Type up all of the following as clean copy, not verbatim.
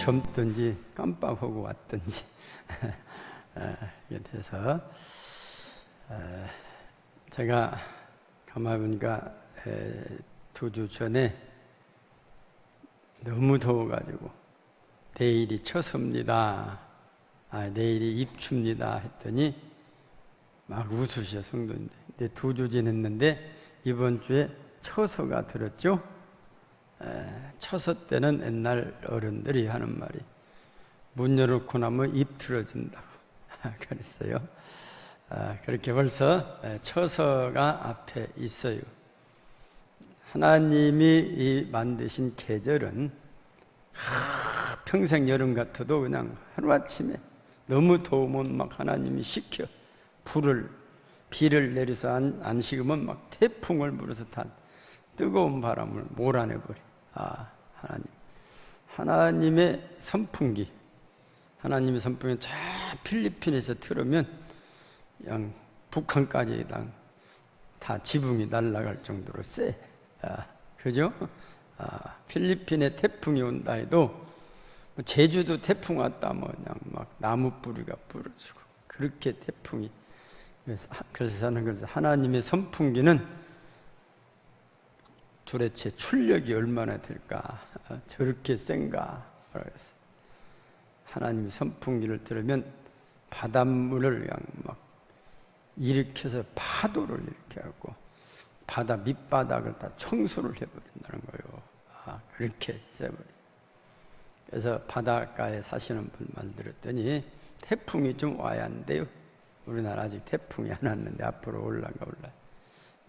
젊든지 깜빡하고 왔든지 이렇게 돼서 제가 가만히 보니까 2주 전에 너무 더워가지고 내일이 처서입니다. 내일이 입추입니다 했더니 막 웃으셔 성도인데. 근데 2주 지냈는데 이번 주에 처서가 들었죠. 처서 때는 옛날 어른들이 하는 말이 문 열어놓고 나면 입 틀어진다고 그랬어요. 그렇게 벌써 처서가 앞에 있어요. 하나님이 만드신 계절은 평생 여름 같아도 그냥 하루아침에 너무 더우면 막 하나님이 식혀 비를 내려서 안 식으면 막 태풍을 불어서 다 뜨거운 바람을 몰아내버려. 하나님의 선풍기. 하나님의 선풍기 저 필리핀에서 틀으면 그냥 북한까지 다 지붕이 날아갈 정도로 세. 그죠? 필리핀에 태풍이 온다 해도 제주도 태풍 왔다 뭐 그냥 막 나무 뿌리가 부러지고 그렇게 태풍이. 그래서 하는 것은 하나님의 선풍기는 도대체 출력이 얼마나 될까? 저렇게 센가? 하나님의 선풍기를 들으면 바닷물을 그냥 막 일으켜서 파도를 이렇게 하고 바다 밑바닥을 다 청소를 해버린다는 거예요. 그렇게 세버려. 그래서 바닷가에 사시는 분 말 들었더니 태풍이 좀 와야 한대요. 우리나라 아직 태풍이 안 왔는데 앞으로 올라가.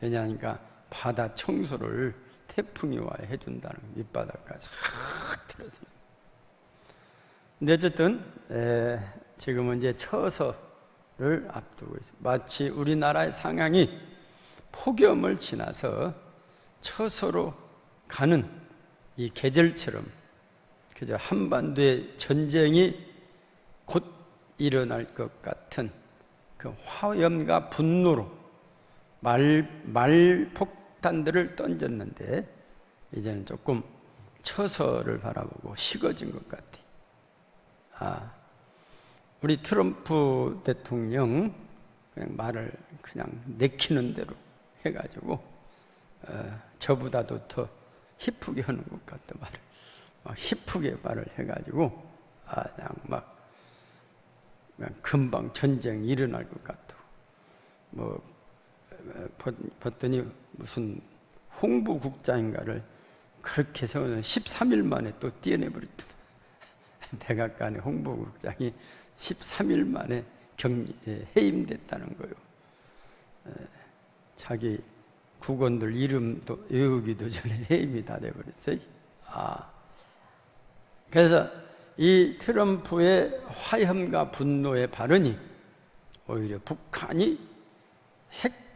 왜냐하니까 바다 청소를 태풍이 와야 해준다는 거예요. 밑바닥까지 확 틀어서. 근데 어쨌든 지금은 이제 처서를 앞두고 있어요. 마치 우리나라의 상황이 폭염을 지나서 처서로 가는 이 계절처럼, 그저 한반도의 전쟁이 곧 일어날 것 같은 그 화염과 분노로 말폭탄들을 던졌는데 이제는 조금 처서를 바라보고 식어진 것 같아. 우리 트럼프 대통령 그냥 말을 그냥 내키는 대로 해가지고 저보다도 더 희쁘게 하는 것 같다. 말을 막 희쁘게 말을 해가지고 그냥 금방 전쟁이 일어날 것 같고 뭐 봤더니 무슨 홍보국장인가를 그렇게 세우는 13일 만에 또 띄어내버렸더라. 백악관의 홍보국장이 13일 만에 해임됐다는 거예요. 자기 국원들 이름도 외우기도 전에 해임이 다 돼버렸어요. 그래서 이 트럼프의 화염과 분노의 발언이 오히려 북한이 핵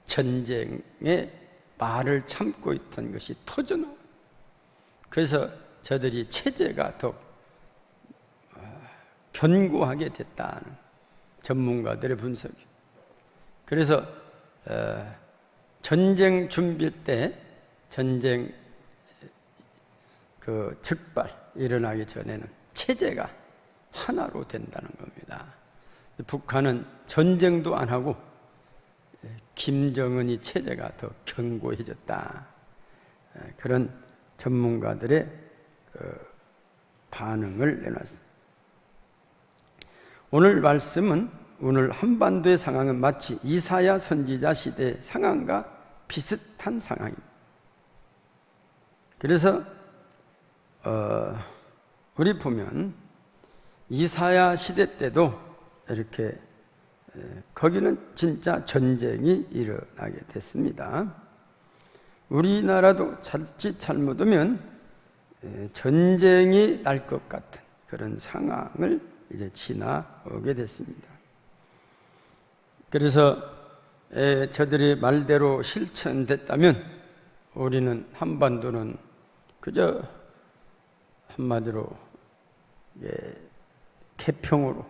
전쟁의 말을 참고 있던 것이 터져나와요. 그래서 저들이 체제가 더 견고하게 됐다는 전문가들의 분석이. 그래서 전쟁 준비 때 전쟁 그 즉발 일어나기 전에는 체제가 하나로 된다는 겁니다. 북한은 전쟁도 안 하고 김정은이 체제가 더 견고해졌다. 그런 전문가들의 반응을 내놨습니다. 오늘 말씀은 오늘 한반도의 상황은 마치 이사야 선지자 시대의 상황과 비슷한 상황입니다. 그래서 우리 보면 이사야 시대 때도 이렇게 거기는 진짜 전쟁이 일어나게 됐습니다. 우리나라도 자칫 잘못하면 전쟁이 날 것 같은 그런 상황을 이제 지나오게 됐습니다. 그래서 저들이 말대로 실천됐다면 우리는 한반도는 그저 한마디로 태평으로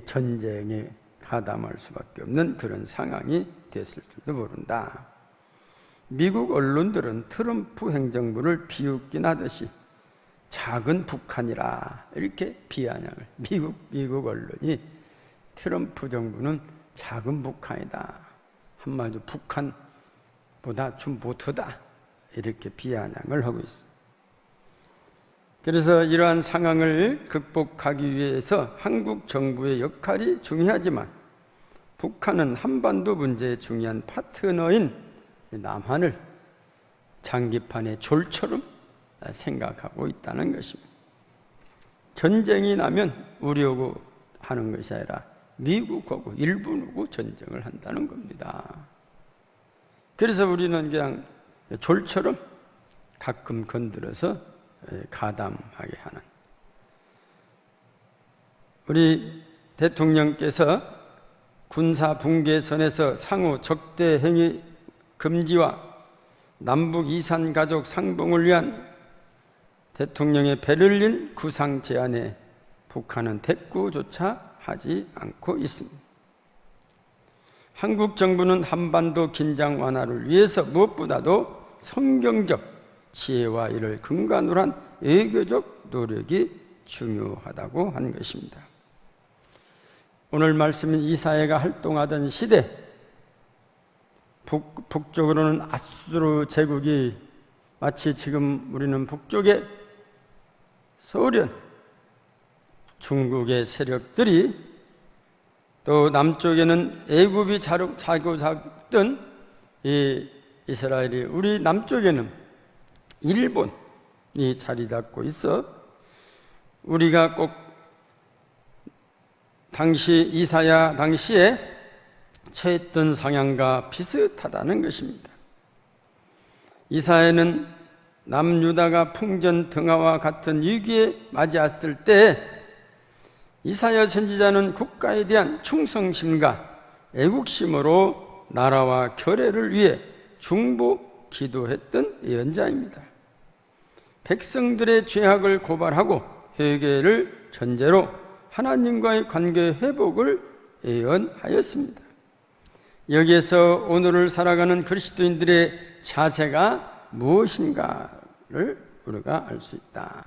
전쟁에 가담할 수밖에 없는 그런 상황이 됐을 줄도 모른다. 미국 언론들은 트럼프 행정부를 비웃긴 하듯이 작은 북한이라 이렇게 비아냥을 미국 언론이 트럼프 정부는 작은 북한이다, 한마디로 북한보다 좀 못하다 이렇게 비아냥을 하고 있습니다. 그래서 이러한 상황을 극복하기 위해서 한국 정부의 역할이 중요하지만 북한은 한반도 문제의 중요한 파트너인 남한을 장기판의 졸처럼 생각하고 있다는 것입니다. 전쟁이 나면 우리하고 하는 것이 아니라 미국하고 일본하고 전쟁을 한다는 겁니다. 그래서 우리는 그냥 졸처럼 가끔 건드려서 가담하게 하는, 우리 대통령께서 군사 분계선에서 상호 적대 행위 금지와 남북 이산 가족 상봉을 위한 대통령의 베를린 구상 제안에 북한은 대꾸조차 하지 않고 있습니다. 한국 정부는 한반도 긴장 완화를 위해서 무엇보다도 성경적 지혜와 이를 근간으로 한 외교적 노력이 중요하다고 한 것입니다. 오늘 말씀은 이사야가 활동하던 시대, 북쪽으로는 아수르 제국이, 마치 지금 우리는 북쪽에 소련, 중국의 세력들이, 또 남쪽에는 애굽이 자고 잡던 이 이스라엘이, 우리 남쪽에는 일본이 자리 잡고 있어 우리가 꼭 당시 이사야 당시에 처했던 상황과 비슷하다는 것입니다. 이사야는 남유다가 풍전 등화와 같은 위기에 맞이했을 때 이사야 선지자는 국가에 대한 충성심과 애국심으로 나라와 교회를 위해 중보 기도했던 예언자입니다. 백성들의 죄악을 고발하고 회개를 전제로 하나님과의 관계 회복을 예언하였습니다. 여기에서 오늘을 살아가는 그리스도인들의 자세가 무엇인가를 우리가 알 수 있다.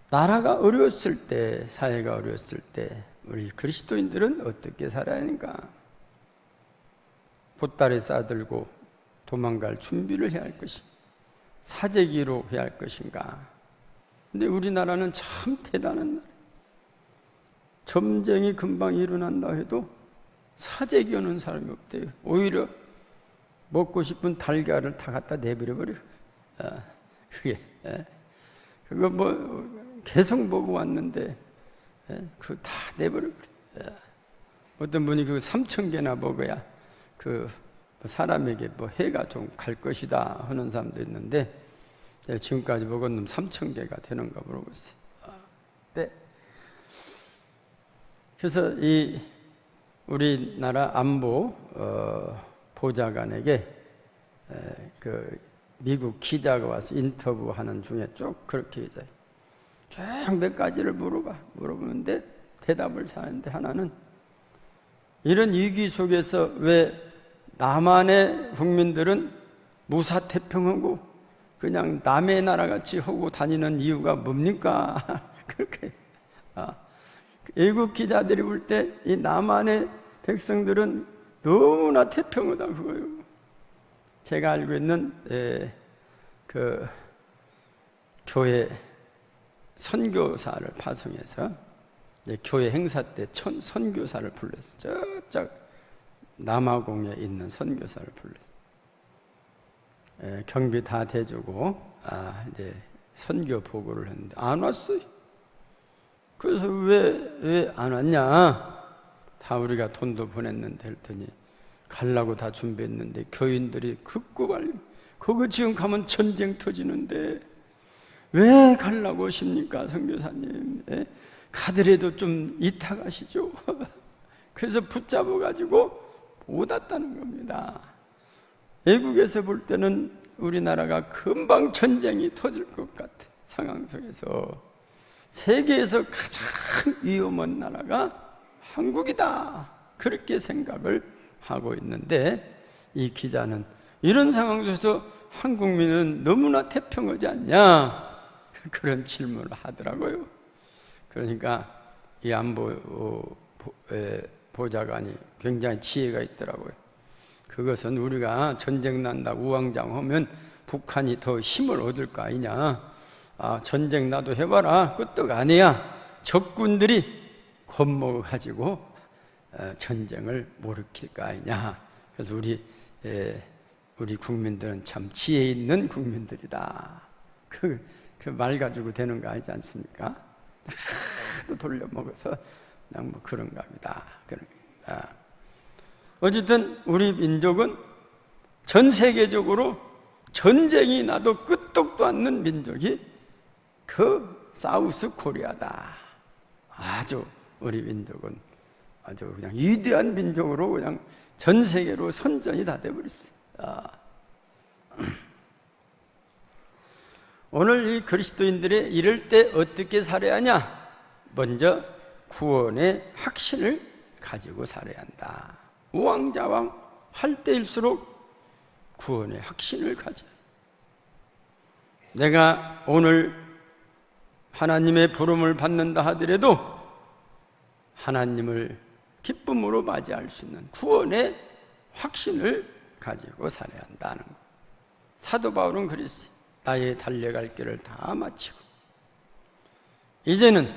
나라가 어려웠을 때, 사회가 어려웠을 때 우리 그리스도인들은 어떻게 살아야 하는가? 보따리 싸들고 도망갈 준비를 해야 할 것인가? 사재기로 해야 할 것인가? 근데 우리나라는 참 대단한 나라. 점쟁이 금방 일어난다 해도 사재기 하는 사람이 없대요. 오히려 먹고 싶은 달걀을 다 갖다 내버려버려. 그게 그거 뭐 계속 먹어 왔는데 그거 다 내버려버려. 어떤 분이 그 3,000개나 먹어야 그 사람에게 뭐 해가 좀 갈 것이다 하는 사람도 있는데, 지금까지 먹은 놈 3,000개가 되는가 물어봤어요. 네. 그래서 이 우리나라 안보 보좌관에게 그 미국 기자가 와서 인터뷰하는 중에 쭉 그렇게 쭉 몇 가지를 물어보는데 대답을 잘하는데, 하나는 이런 위기 속에서 왜 남한의 국민들은 무사태평하고 그냥 남의 나라같이 하고 다니는 이유가 뭡니까? 그렇게 외국 기자들이 볼 때 이 남한의 백성들은 너무나 태평하다 그거예요. 제가 알고 있는 그 교회 선교사를 파송해서 교회 행사 때 선교사를 불렀어요. 저쪽 남아공에 있는 선교사를 불렀어요. 경비 다 대주고 이제 선교 보고를 했는데 안 왔어요. 그래서 왜 안 왔냐? 다 우리가 돈도 보냈는데 했더니 가려고 다 준비했는데 교인들이 급구발려. 그거 지금 가면 전쟁 터지는데 왜 가려고 하십니까, 선교사님? 가더라도 좀 이따 가시죠. 그래서 붙잡아가지고 못 왔다는 겁니다. 외국에서 볼 때는 우리나라가 금방 전쟁이 터질 것 같은 상황 속에서 세계에서 가장 위험한 나라가 한국이다, 그렇게 생각을 하고 있는데, 이 기자는 이런 상황 속에서 한국민은 너무나 태평하지 않냐, 그런 질문을 하더라고요. 그러니까 이 안보 보좌관이 굉장히 지혜가 있더라고요. 그것은 우리가 전쟁 난다 우왕좌왕하면 북한이 더 힘을 얻을 거 아니냐. 전쟁 나도 해봐라. 끄떡 아니야. 적군들이 겁먹어가지고 전쟁을 모르킬 거 아니냐. 그래서 우리 국민들은 참 지혜 있는 국민들이다. 그 말 가지고 되는 거 아니지 않습니까? 또 돌려먹어서 그냥 뭐 그런가 합니다. 어쨌든 우리 민족은 전 세계적으로 전쟁이 나도 끄떡도 않는 민족이 그 사우스 코리아다. 아주 우리 민족은 아주 그냥 위대한 민족으로 그냥 전 세계로 선전이 다 돼버렸어요. 오늘 이 그리스도인들의 이럴 때 어떻게 살아야 하냐? 먼저 구원의 확신을 가지고 살아야 한다. 우왕좌왕 할 때일수록 구원의 확신을 가져야. 내가 오늘 하나님의 부름을 받는다 하더라도 하나님을 기쁨으로 맞이할 수 있는 구원의 확신을 가지고 살아야 한다는 것. 사도 바울은 그랬어요. 나의 달려갈 길을 다 마치고 이제는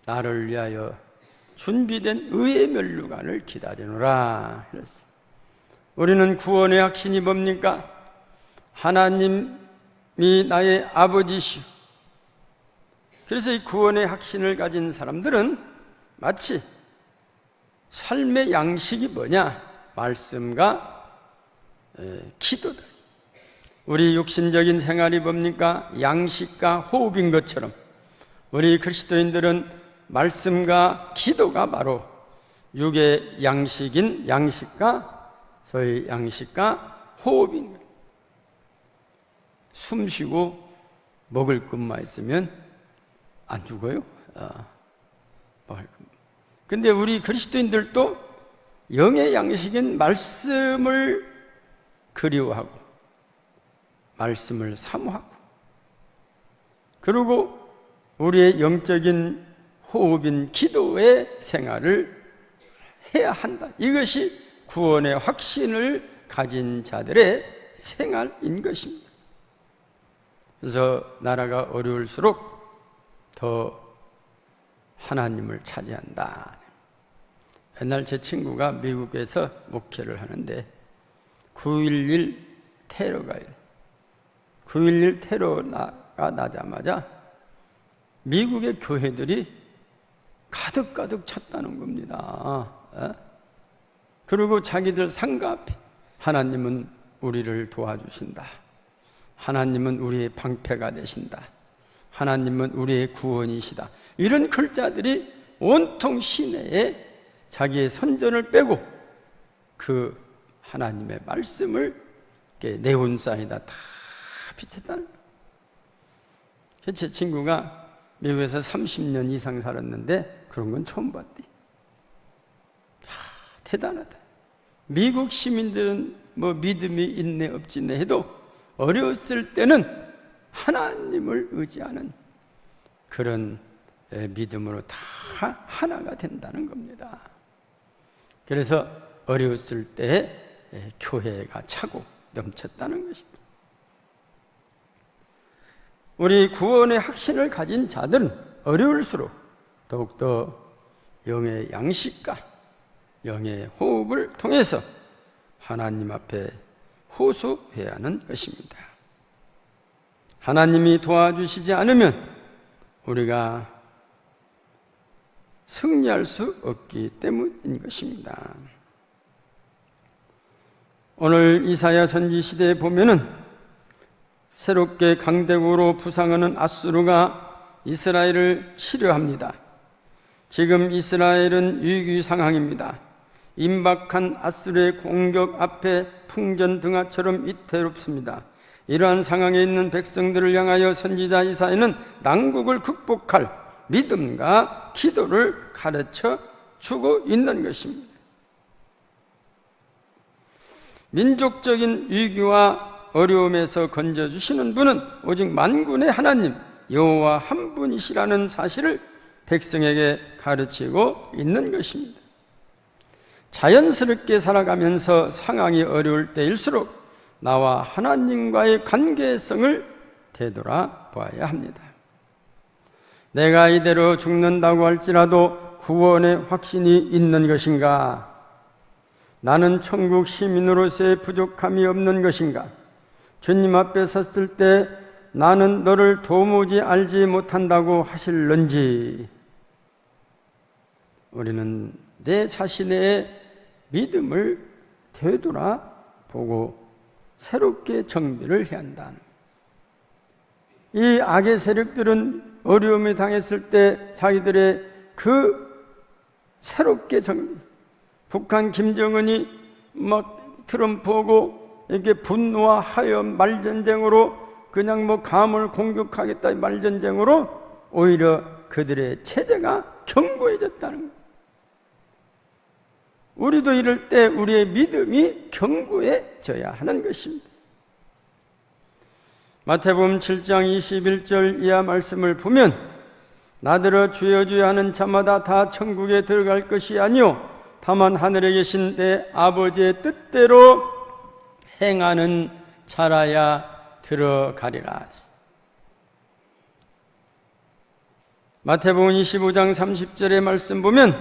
나를 위하여 준비된 의의 면류관을 기다리노라 그랬어요. 우리는 구원의 확신이 뭡니까? 하나님이 나의 아버지시오. 그래서 이 구원의 확신을 가진 사람들은 마치 삶의 양식이 뭐냐? 말씀과 기도다. 우리 육신적인 생활이 뭡니까? 양식과 호흡인 것처럼 우리 그리스도인들은 말씀과 기도가 바로 육의 양식인 양식과 소위 양식과 호흡인 거예요. 숨 쉬고 먹을 것만 있으면 안 죽어요. 근데 우리 그리스도인들도 영의 양식인 말씀을 그리워하고 말씀을 사모하고 그리고 우리의 영적인 호흡인 기도의 생활을 해야 한다. 이것이 구원의 확신을 가진 자들의 생활인 것입니다. 그래서 나라가 어려울수록 더 하나님을 찾아한다. 옛날 제 친구가 미국에서 목회를 하는데 9.11 테러가 9.11 테러가 나자마자 미국의 교회들이 가득가득 찼다는 겁니다. 그리고 자기들 상가 앞에 하나님은 우리를 도와주신다. 하나님은 우리의 방패가 되신다. 하나님은 우리의 구원이시다. 이런 글자들이 온통 시내에 자기의 선전을 빼고 그 하나님의 말씀을 네온사인에다 다 비쳤다는 거예요. 제 친구가 미국에서 30년 이상 살았는데 그런 건 처음 봤대. 대단하다. 미국 시민들은 뭐 믿음이 있네 없지네 해도 어려웠을 때는 하나님을 의지하는 그런 믿음으로 다 하나가 된다는 겁니다. 그래서 어려웠을 때 교회가 차고 넘쳤다는 것이다. 우리 구원의 확신을 가진 자들은 어려울수록 더욱더 영의 양식과 영의 호흡을 통해서 하나님 앞에 호소해야 하는 것입니다. 하나님이 도와주시지 않으면 우리가 승리할 수 없기 때문인 것입니다. 오늘 이사야 선지 시대에 보면은 새롭게 강대국으로 부상하는 아수르가 이스라엘을 치료합니다. 지금 이스라엘은 위기 상황입니다. 임박한 아수르의 공격 앞에 풍전등화처럼 위태롭습니다. 이러한 상황에 있는 백성들을 향하여 선지자 이사야는 난국을 극복할 믿음과 기도를 가르쳐 주고 있는 것입니다. 민족적인 위기와 어려움에서 건져주시는 분은 오직 만군의 하나님 여호와 한 분이시라는 사실을 백성에게 가르치고 있는 것입니다. 자연스럽게 살아가면서 상황이 어려울 때일수록 나와 하나님과의 관계성을 되돌아봐야 합니다. 내가 이대로 죽는다고 할지라도 구원의 확신이 있는 것인가? 나는 천국 시민으로서의 부족함이 없는 것인가? 주님 앞에 섰을 때 나는 너를 도무지 알지 못한다고 하실런지, 우리는 내 자신의 믿음을 되돌아보고 새롭게 정비를 해야 한다는, 이 악의 세력들은 어려움에 당했을 때 자기들의 그 새롭게 정비, 북한 김정은이 막 트럼프하고 이렇게 분노와 하염 말전쟁으로 그냥 뭐 감을 공격하겠다 말전쟁으로 오히려 그들의 체제가 견고해졌다는 거예요. 우리도 이럴 때 우리의 믿음이 견고해져야 하는 것입니다. 마태복음 7장 21절 이하 말씀을 보면 나더러 주여 주여 하는 자마다 다 천국에 들어갈 것이 아니요 다만 하늘에 계신 내 아버지의 뜻대로 행하는 자라야 들어가리라. 마태복음 25장 30절의 말씀 보면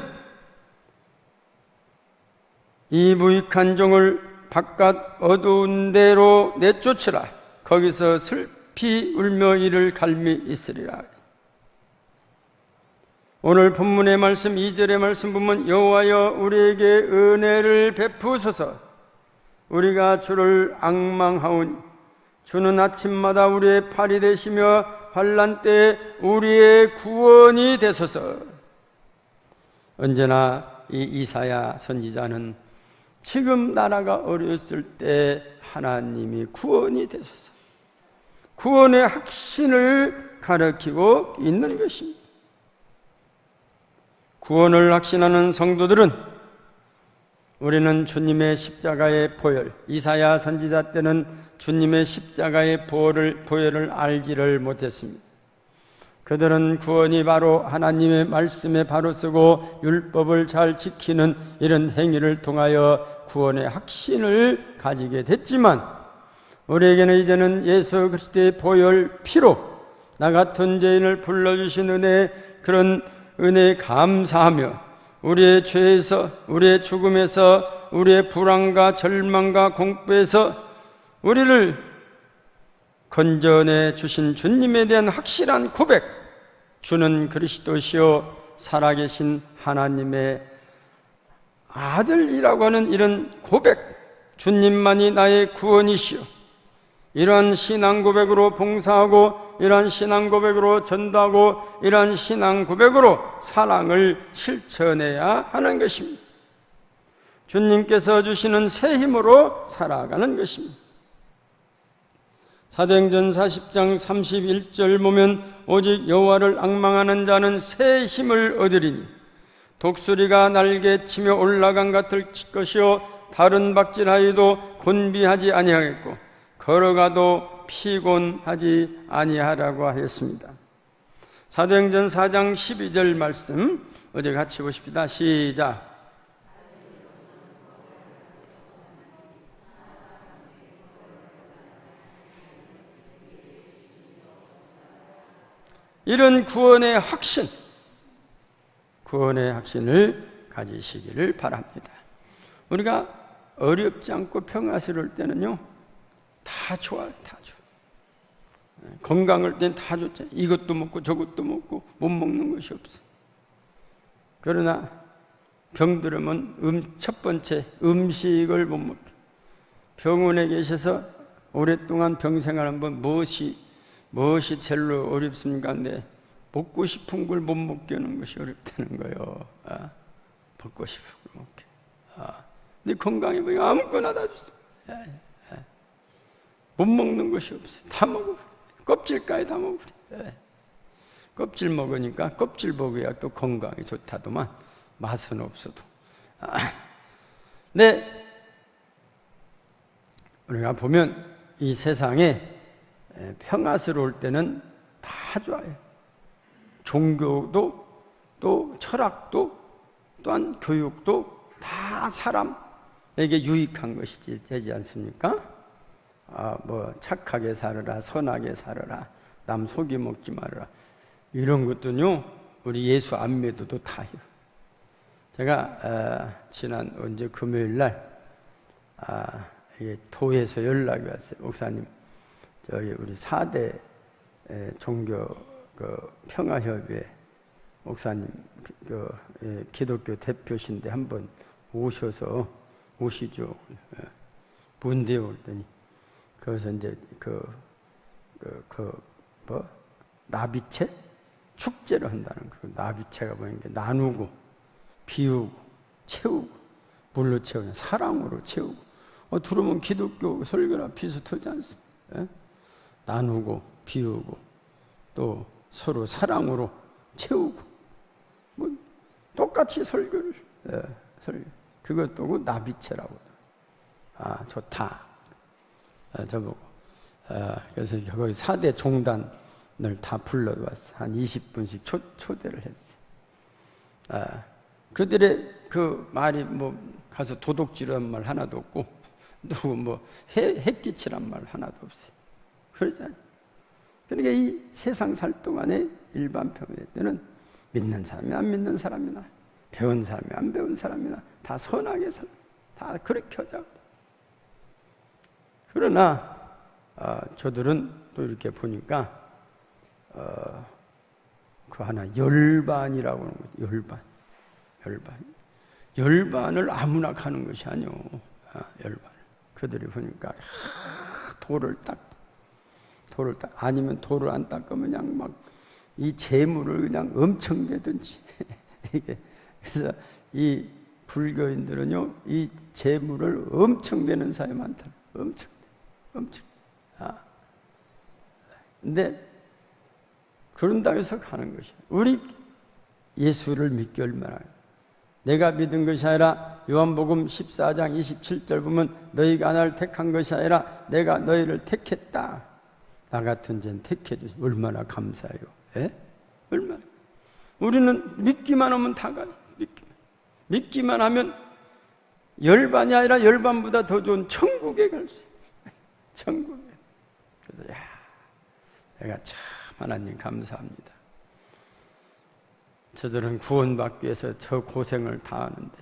이 무익한 종을 바깥 어두운 데로 내쫓으라. 거기서 슬피 울며 이를 갈미 있으리라. 오늘 본문의 말씀 2절의 말씀 보면 여호와여 우리에게 은혜를 베푸소서. 우리가 주를 앙망하오니 주는 아침마다 우리의 팔이 되시며 환난 때에 우리의 구원이 되소서. 언제나 이 이사야 선지자는 지금 나라가 어려웠을 때 하나님이 구원이 되소서, 구원의 확신을 가르치고 있는 것입니다. 구원을 확신하는 성도들은 우리는 주님의 십자가의 보혈, 이사야 선지자 때는 주님의 십자가의 보혈을 알지를 못했습니다. 그들은 구원이 바로 하나님의 말씀에 바로 쓰고 율법을 잘 지키는 이런 행위를 통하여 구원의 확신을 가지게 됐지만, 우리에게는 이제는 예수 그리스도의 보혈 피로 나 같은 죄인을 불러주신 그런 은혜에 감사하며 우리의 죄에서, 우리의 죽음에서, 우리의 불안과 절망과 공포에서 우리를 건져내 주신 주님에 대한 확실한 고백, 주는 그리스도시요 살아계신 하나님의 아들이라고 하는 이런 고백, 주님만이 나의 구원이시요, 이러한 신앙 고백으로 봉사하고 이러한 신앙 고백으로 전도하고 이러한 신앙 고백으로 사랑을 실천해야 하는 것입니다. 주님께서 주시는 새 힘으로 살아가는 것입니다. 사도행전 40장 31절 보면 오직 여호와를 앙망하는 자는 새 힘을 얻으리니 독수리가 날개치며 올라간 같을 것이요 다른 박질하여도 곤비하지 아니하겠고 걸어가도 피곤하지 아니하라고 하였습니다. 사도행전 4장 12절 말씀 어디 같이 보십시다. 시작. 이런 구원의 확신, 구원의 확신을 가지시기를 바랍니다. 우리가 어렵지 않고 평화스러울 때는요, 다 좋아요, 다 좋아. 건강할 땐 다 좋죠. 이것도 먹고 저것도 먹고 못 먹는 것이 없어. 그러나 병들으면 첫 번째 음식을 못 먹게. 병원에 계셔서 오랫동안 병생활 한번 무엇이 제일 어렵습니까? 근데 먹고 싶은 걸 못 먹게 하는 것이 어렵다는 거예요. 먹고 싶은 걸 먹게. 근데 건강해 보니까 아무거나 다 주세요. 못 먹는 것이 없어요. 다 먹어. 껍질까지 다 먹어. 껍질 먹으니까 껍질 먹어야 또 건강에 좋다더만 맛은 없어도. 네, 우리가 보면 이 세상에 평화스러울 때는 다 좋아요. 종교도 또 철학도 또한 교육도 다 사람에게 유익한 것이지 되지 않습니까? 뭐 착하게 살아라, 선하게 살아라, 남 속이 먹지 말아라, 이런 것도요 우리 예수 안 믿어도 다요. 제가 지난 언제 금요일 날 도에서 연락이 왔어요. 목사님, 저희 우리 4대 종교 평화협의회 목사님 기독교 대표신데 한번 오시죠. 뭔데요? 그랬더니 거기서 이제 나비채 축제를 한다는 거. 나비채가 뭐냐면 나누고 비우고 채우고 물로 채우는 사랑으로 채우고 들어보면 기독교 설교랑 비슷하지 않습니까? 예? 나누고 비우고 또 서로 사랑으로 채우고 뭐 똑같이 설교를 그것도 나비채라고. 좋다. 저보고 그래서 거기 4대 종단을 다 불러왔어. 한 20분씩 초대를 했어. 그들의 그 말이 뭐 가서 도둑질한 말 하나도 없고 누구 뭐 해끼치란 말 하나도 없어요. 그러잖아요. 그러니까 이 세상 살 동안에 일반 평화의 때는 믿는 사람이나 안 믿는 사람이나 배운 사람이나 안 배운 사람이나 다 선하게 살아. 다 그렇게 하자고. 그러나 저들은 또 이렇게 보니까 그 하나 열반이라고 하는 거죠. 열반을 아무나 가는 것이 아니오. 열반. 그들이 보니까 돌을 딱 아니면 돌을 안 닦으면 그냥 막 이 재물을 그냥 엄청 내든지 그래서 이 불교인들은요 이 재물을 엄청 내는 사람이 많다. 엄청. 근데 그런다고 해서 가는 것이야. 우리 예수를 믿기 얼마나. 내가 믿은 것이 아니라 요한복음 14장 27절 보면 너희가 나를 택한 것이 아니라 내가 너희를 택했다. 나 같은 자는 택해 주시. 얼마나 감사해요. 예? 얼마나. 우리는 믿기만 하면 다 가요. 믿기만 하면 열반이 아니라 열반보다 더 좋은 천국에 갈 수 있어요. 천국에. 그래서 내가 참 하나님 감사합니다. 저들은 구원받기 위해서 저 고생을 다 하는데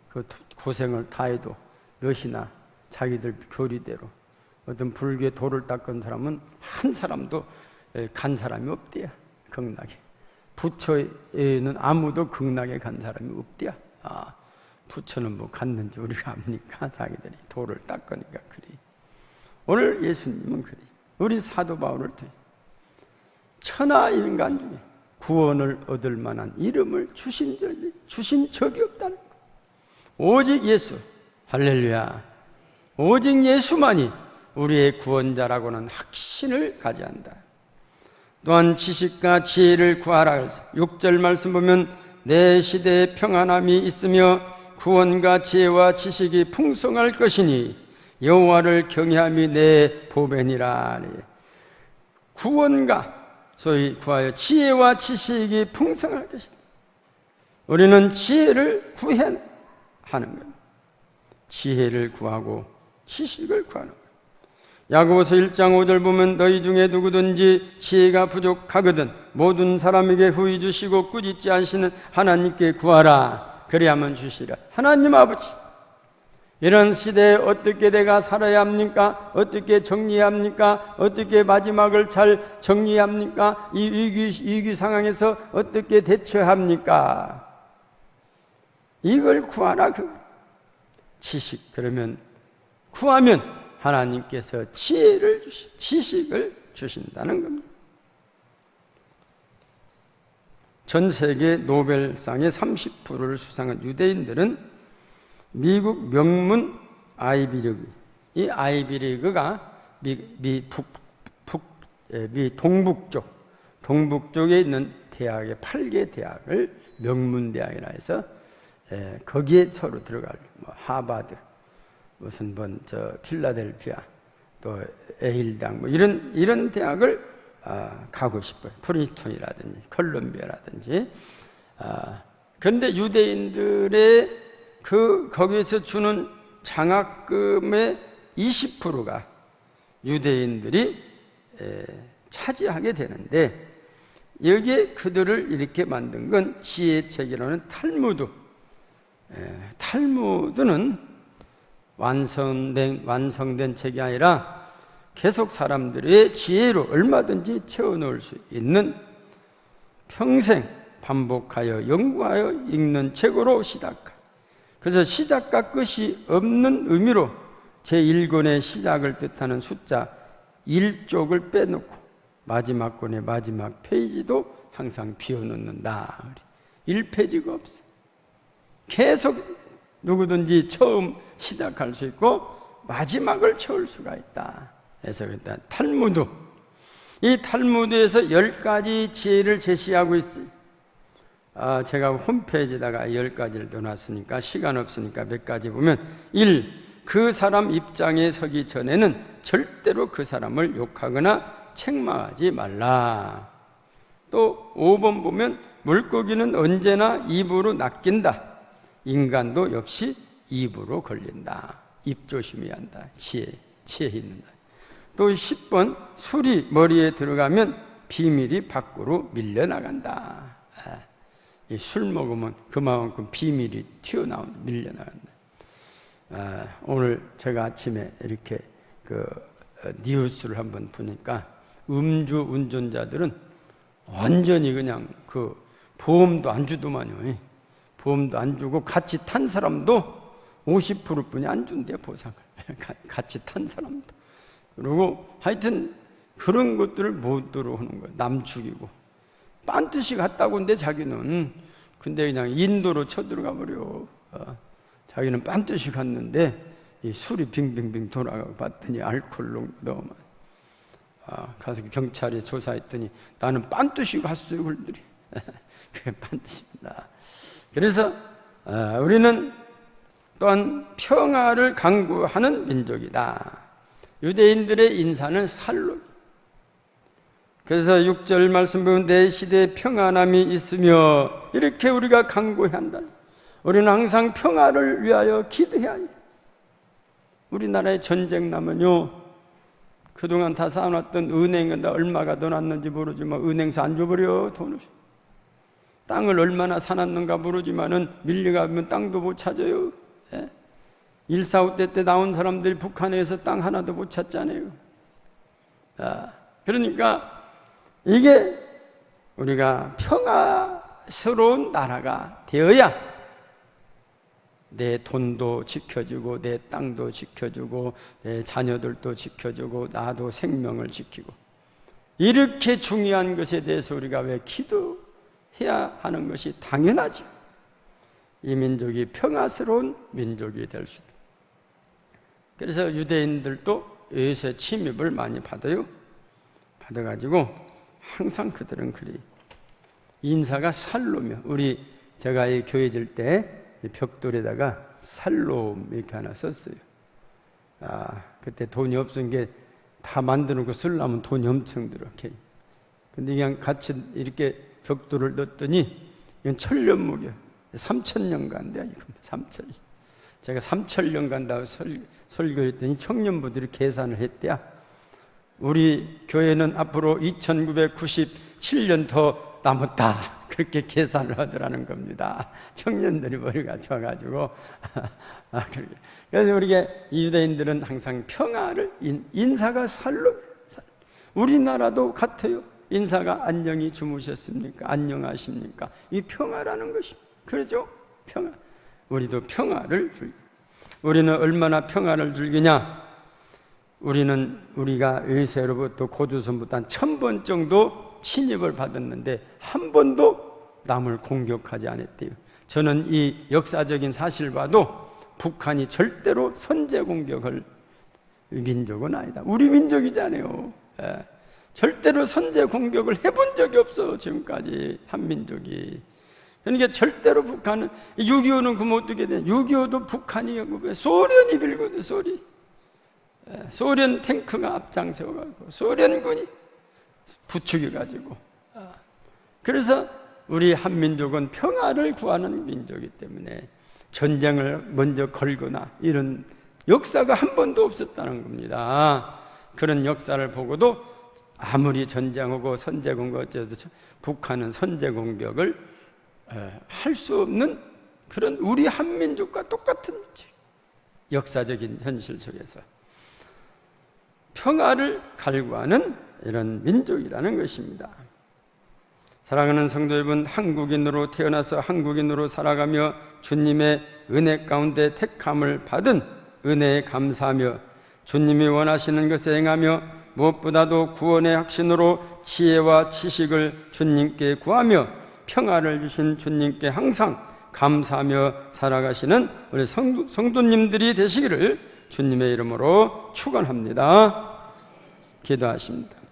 그 고생을 다 해도 몇이나 자기들 교리대로 어떤 불교의 돌을 닦은 사람은 한 사람도 간 사람이 없대요. 극락에. 부처에는 아무도 극락에 간 사람이 없대요. 부처는 뭐 갔는지 우리가 압니까? 자기들이 돌을 닦으니까 그리. 오늘 예수님은 그리. 우리 사도 바울을 통해 천하 인간 중에 구원을 얻을 만한 이름을 주신 적이 없다는 거. 오직 예수. 할렐루야. 오직 예수만이 우리의 구원자라고는 확신을 가져야 한다. 또한 지식과 지혜를 구하라 해서 6절 말씀 보면 내 시대에 평안함이 있으며 구원과 지혜와 지식이 풍성할 것이니 여호와를 경외함이 내 보배니라. 구원과 소위 구하여 지혜와 지식이 풍성할 것이다. 우리는 지혜를 구해야 하는 겁니다. 지혜를 구하고 지식을 구하는 거예요. 야고보서 1장 5절 보면 너희 중에 누구든지 지혜가 부족하거든 모든 사람에게 후히 주시고 꾸짖지 않으시는 하나님께 구하라. 그리하면 주시라. 하나님 아버지, 이런 시대에 어떻게 내가 살아야 합니까? 어떻게 정리해야 합니까? 어떻게 마지막을 잘 정리해야 합니까? 이 위기 상황에서 어떻게 대처합니까? 이걸 구하라. 지식. 그러면 구하면 하나님께서 지혜를 지식을 주신다는 겁니다. 전 세계 노벨상의 30%를 수상한 유대인들은 미국 명문 아이비리그, 이 아이비리그가 미 동북쪽에 있는 대학의 8개 대학을 명문대학이라 해서 거기에 서로 들어갈 하버드, 무슨 필라델피아, 또 에일당 이런 대학을 가고 싶어요. 프린스턴이라든지 콜롬비아라든지. 그런데 유대인들의 거기에서 주는 장학금의 20%가 유대인들이 차지하게 되는데, 여기에 그들을 이렇게 만든 건 지혜의 책이라는 탈무드. 탈무드는 완성된 책이 아니라 계속 사람들의 지혜로 얼마든지 채워넣을 수 있는, 평생 반복하여 연구하여 읽는 책으로 시작한, 그래서 시작과 끝이 없는 의미로 제1권의 시작을 뜻하는 숫자 1쪽을 빼놓고 마지막 권의 마지막 페이지도 항상 비워놓는다. 1페이지가 없어. 계속 누구든지 처음 시작할 수 있고 마지막을 채울 수가 있다. 그래서 일단 탈무드, 이 탈무드에서 10가지 지혜를 제시하고 있어요. 제가 홈페이지에다가 10가지를 넣어놨으니까 시간 없으니까 몇 가지 보면, 1. 그 사람 입장에 서기 전에는 절대로 그 사람을 욕하거나 책망하지 말라. 또 5번 보면, 물고기는 언제나 입으로 낚인다. 인간도 역시 입으로 걸린다. 입 조심해야 한다. 지혜 있는다. 또 10번, 술이 머리에 들어가면 비밀이 밖으로 밀려나간다. 술 먹으면 그만큼 비밀이 밀려나간다. 오늘 제가 아침에 이렇게 뉴스를 한번 보니까 음주 운전자들은 완전히 그냥 보험도 안 주더만요. 보험도 안 주고 같이 탄 사람도 50%뿐이 안 준대요, 보상을. 같이 탄 사람도. 그리고 하여튼 그런 것들을 못들어 하는 거예요. 남 죽이고. 빤듯이 갔다고 한데 자기는, 근데 그냥 인도로 쳐들어가 버려. 자기는 빤듯이 갔는데 이 술이 빙빙빙 돌아가고 봤더니 알코올 농도 너무 많아. 가서 경찰에 조사했더니 나는 빤듯이 갔어요, 그들이. 그게 빤듯이다. 그래서 우리는 또한 평화를 강구하는 민족이다. 유대인들의 인사는 살로. 그래서 6절 말씀 보면, 내 시대에 평안함이 있으며, 이렇게 우리가 강구해야 한다. 우리는 항상 평화를 위하여 기도해야 해요. 우리나라에 전쟁 나면요, 그동안 다 쌓아놨던 은행은 다 얼마가 더 났는지 모르지만 은행서 안 줘버려, 돈을. 땅을 얼마나 사놨는가 모르지만은 밀려가면 땅도 못 찾아요. 1.4.5 때 나온 사람들이 북한에서 땅 하나도 못 찾잖아요. 그러니까 이게 우리가 평화스러운 나라가 되어야 내 돈도 지켜주고 내 땅도 지켜주고 내 자녀들도 지켜주고 나도 생명을 지키고, 이렇게 중요한 것에 대해서 우리가 왜 기도해야 하는 것이 당연하죠. 이 민족이 평화스러운 민족이 될 수 있다. 그래서 유대인들도 요새 침입을 많이 받아요. 받아가지고 항상 그들은 그리 인사가 살로며, 제가 이 교회 질 때 벽돌에다가 살롬 이렇게 하나 썼어요. 그때 돈이 없은 게 다 만드는 거 쓰려면 돈이 엄청 들어. 근데 그냥 같이 이렇게 벽돌을 넣었더니 이건 천년묵이야. 3,000년간 돼요. 3,000년. 제가 3,000년 간다고 설교했더니 청년부들이 계산을 했대요. 우리 교회는 앞으로 2997년 더 남았다. 그렇게 계산을 하더라는 겁니다. 청년들이 머리가 좋아가지고. 그래서 우리가 유대인들은 항상 평화를, 인사가 살로. 우리나라도 같아요. 인사가 안녕히 주무셨습니까? 안녕하십니까? 이 평화라는 것입니다. 그렇죠? 평화. 우리도 평화를 우리는 얼마나 평화를 즐기냐? 우리가 외세로부터 고조선부터 한 1,000번 정도 침입을 받았는데 한 번도 남을 공격하지 않았대요. 저는 이 역사적인 사실 봐도 북한이 절대로 선제 공격을 민족은 아니다. 우리 민족이잖아요. 절대로 선제 공격을 해본 적이 없어, 지금까지 한민족이. 그러니까 절대로 북한은, 6.25는 그럼 어떻게 돼? 6.25도 북한이 소련이 빌거든, 소련 탱크가 앞장세워가지고 소련군이 부추겨 가지고. 그래서 우리 한민족은 평화를 구하는 민족이기 때문에 전쟁을 먼저 걸거나 이런 역사가 한 번도 없었다는 겁니다. 그런 역사를 보고도 아무리 전쟁하고 선제 공격 어째도 북한은 선제 공격을 할 수 없는 그런 우리 한민족과 똑같은 역사적인 현실 속에서 평화를 갈구하는 이런 민족이라는 것입니다. 사랑하는 성도 여러분, 한국인으로 태어나서 한국인으로 살아가며 주님의 은혜 가운데 택함을 받은 은혜에 감사하며 주님이 원하시는 것에 행하며 무엇보다도 구원의 확신으로 지혜와 지식을 주님께 구하며 평화를 주신 주님께 항상 감사하며 살아가시는 우리 성도님들이 되시기를 주님의 이름으로 축원합니다. 기도하십니다.